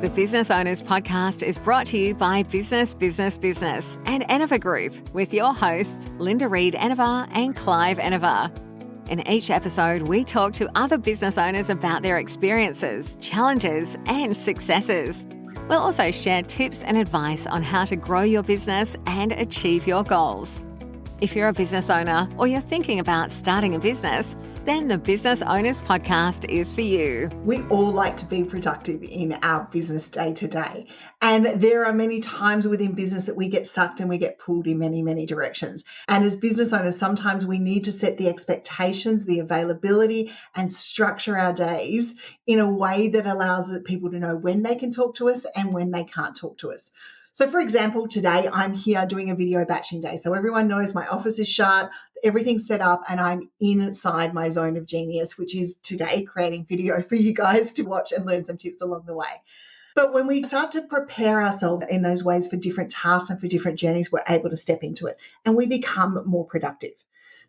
The Business Owners Podcast is brought to you by Business and Enever Group with your hosts, Linda Reed-Enever and Clive-Enever. In each episode, we talk to other business owners about their experiences, challenges, and successes. We'll also share tips and advice on how to grow your business and achieve your goals. If you're a business owner or you're thinking about starting a business, then the Business Owners Podcast is for you. We all like to be productive in our business day to day. And there are many times within business that we get sucked and we get pulled in many, many directions. And as business owners, sometimes we need to set the expectations, the availability, and structure our days in a way that allows people to know when they can talk to us and when they can't talk to us. So for example, today I'm here doing a video batching day. So everyone knows my office is shut, everything's set up, and I'm inside my zone of genius, which is today creating video for you guys to watch and learn some tips along the way. But when we start to prepare ourselves in those ways for different tasks and for different journeys, we're able to step into it and we become more productive.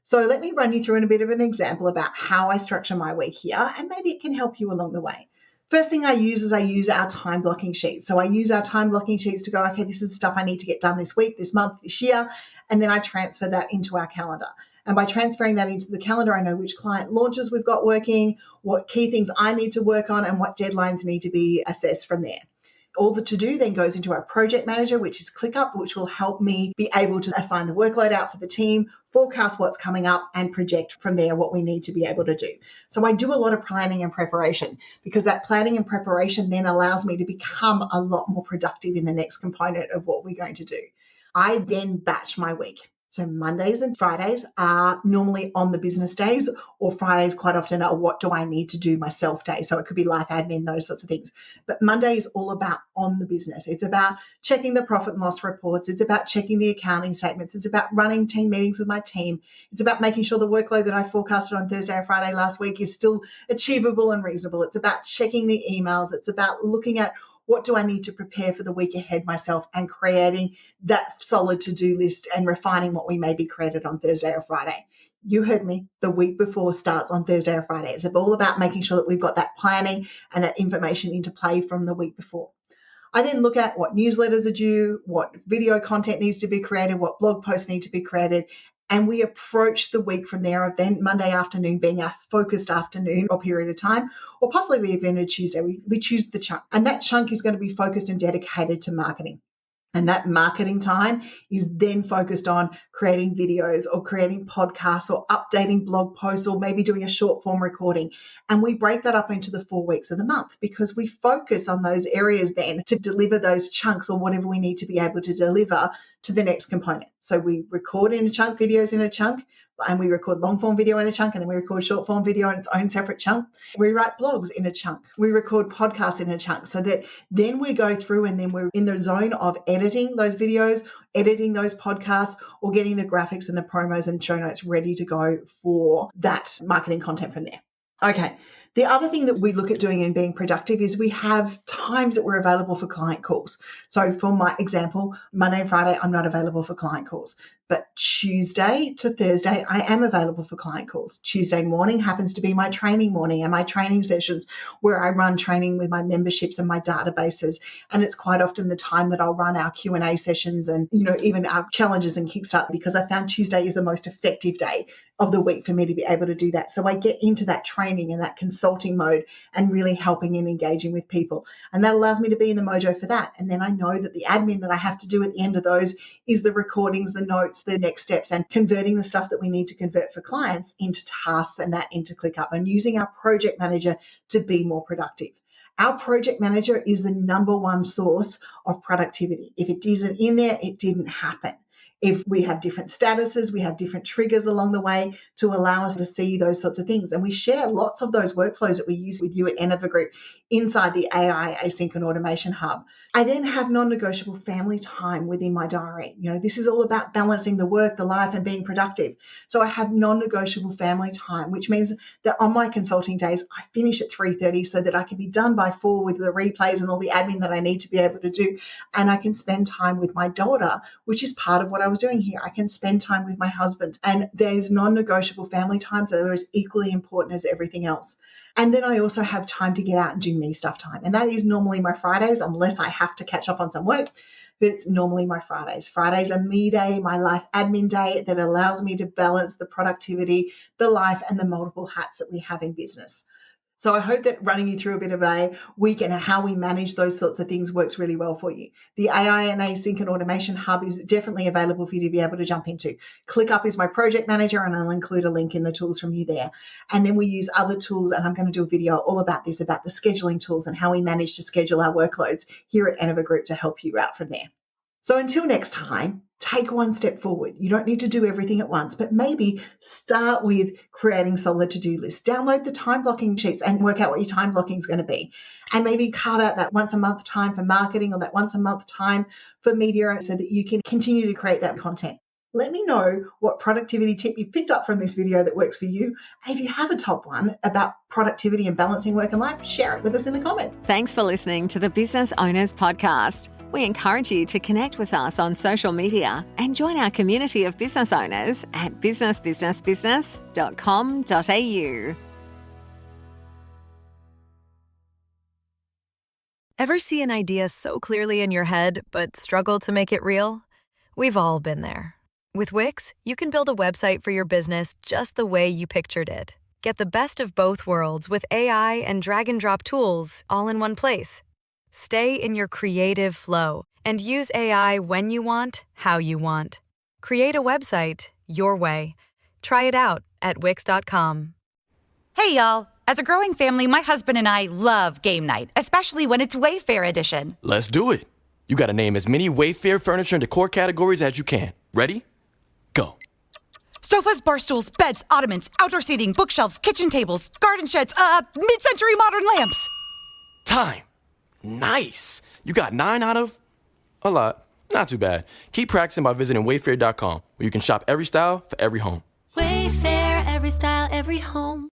So let me run you through in a bit of an example about how I structure my week here, and maybe it can help you along the way. First thing I use our time blocking sheets. So I use our time blocking sheets to go, okay, this is stuff I need to get done this week, this month, this year, and then I transfer that into our calendar. And by transferring that into the calendar, I know which client launches we've got working, what key things I need to work on, and what deadlines need to be assessed from there. All the to-do then goes into our project manager, which is ClickUp, which will help me be able to assign the workload out for the team, forecast what's coming up, and project from there what we need to be able to do. So I do a lot of planning and preparation because that planning and preparation then allows me to become a lot more productive in the next component of what we're going to do. I then batch my week. So Mondays and Fridays are normally on the business days, or Fridays quite often are what do I need to do myself day. So it could be life admin, those sorts of things. But Monday is all about on the business. It's about checking the profit and loss reports. It's about checking the accounting statements. It's about running team meetings with my team. It's about making sure the workload that I forecasted on Thursday or Friday last week is still achievable and reasonable. It's about checking the emails. It's about looking at what do I need to prepare for the week ahead myself and creating that solid to-do list and refining what we maybe created on Thursday or Friday. You heard me. The week before starts on Thursday or Friday. It's all about making sure that we've got that planning and that information into play from the week before. I then look at what newsletters are due, what video content needs to be created, what blog posts need to be created, and we approach the week from there of then Monday afternoon being our focused afternoon or period of time, or possibly even a Tuesday. We choose the chunk, and that chunk is going to be focused and dedicated to marketing. And that marketing time is then focused on creating videos or creating podcasts or updating blog posts or maybe doing a short form recording. And we break that up into the 4 weeks of the month because we focus on those areas then to deliver those chunks or whatever we need to be able to deliver to the next component. So we record in a chunk, videos in a chunk, and we record long form video in a chunk, and then we record short form video in its own separate chunk. We write blogs in a chunk. We record podcasts in a chunk so that then we go through and then we're in the zone of editing those videos, editing those podcasts, or getting the graphics and the promos and show notes ready to go for that marketing content from there. Okay. The other thing that we look at doing in being productive is we have times that we're available for client calls. So for my example, Monday and Friday, I'm not available for client calls. But Tuesday to Thursday, I am available for client calls. Tuesday morning happens to be my training morning and my training sessions where I run training with my memberships and my databases. And it's quite often the time that I'll run our Q&A sessions and, even our challenges and Kickstart, because I found Tuesday is the most effective day of the week for me to be able to do that. So I get into that training and that consulting mode and really helping and engaging with people. And that allows me to be in the mojo for that. And then I know that the admin that I have to do at the end of those is the recordings, the notes, the next steps, and converting the stuff that we need to convert for clients into tasks and that into ClickUp, and using our project manager to be more productive. Our project manager is the number one source of productivity. If it isn't in there, it didn't happen. If we have different statuses, we have different triggers along the way to allow us to see those sorts of things. And we share lots of those workflows that we use with you at Enever Group inside the AI Async and Automation Hub. I then have non-negotiable family time within my diary. This is all about balancing the work, the life, and being productive. So I have non-negotiable family time, which means that on my consulting days, I finish at 3:30 so that I can be done by 4 with the replays and all the admin that I need to be able to do. And I can spend time with my daughter, which is part of what I I was doing here. I can spend time with my husband, and there's non-negotiable family times that are as equally important as everything else. And then I also have time to get out and do me stuff time. And that is normally my Fridays, unless I have to catch up on some work. But it's normally my Fridays. Fridays are me day, my life admin day that allows me to balance the productivity, the life, and the multiple hats that we have in business. So I hope that running you through a bit of a week and how we manage those sorts of things works really well for you. The AI and Async and Automation Hub is definitely available for you to be able to jump into. ClickUp is my project manager, and I'll include a link in the tools from you there. And then we use other tools, and I'm going to do a video all about this, about the scheduling tools and how we manage to schedule our workloads here at Enever Group to help you out from there. So until next time, take one step forward. You don't need to do everything at once, but maybe start with creating solid to-do lists. Download the time blocking sheets and work out what your time blocking is going to be. And maybe carve out that once a month time for marketing or that once a month time for media so that you can continue to create that content. Let me know what productivity tip you've picked up from this video that works for you. And if you have a top one about productivity and balancing work and life, share it with us in the comments. Thanks for listening to the Business Owners Podcast. We encourage you to connect with us on social media and join our community of business owners at businessbusinessbusiness.com.au. Ever see an idea so clearly in your head, but struggle to make it real? We've all been there. With Wix, you can build a website for your business just the way you pictured it. Get the best of both worlds with AI and drag-and-drop tools all in one place. Stay in your creative flow and use AI when you want, how you want. Create a website your way. Try it out at Wix.com. Hey, y'all. As a growing family, my husband and I love game night, especially when it's Wayfair edition. Let's do it. You got to name as many Wayfair furniture and decor categories as you can. Ready? Go. Sofas, bar stools, beds, ottomans, outdoor seating, bookshelves, kitchen tables, garden sheds, mid-century modern lamps. Time. Nice. You got 9 out of a lot. Not too bad. Keep practicing by visiting Wayfair.com, where you can shop every style for every home. Wayfair, every style, every home.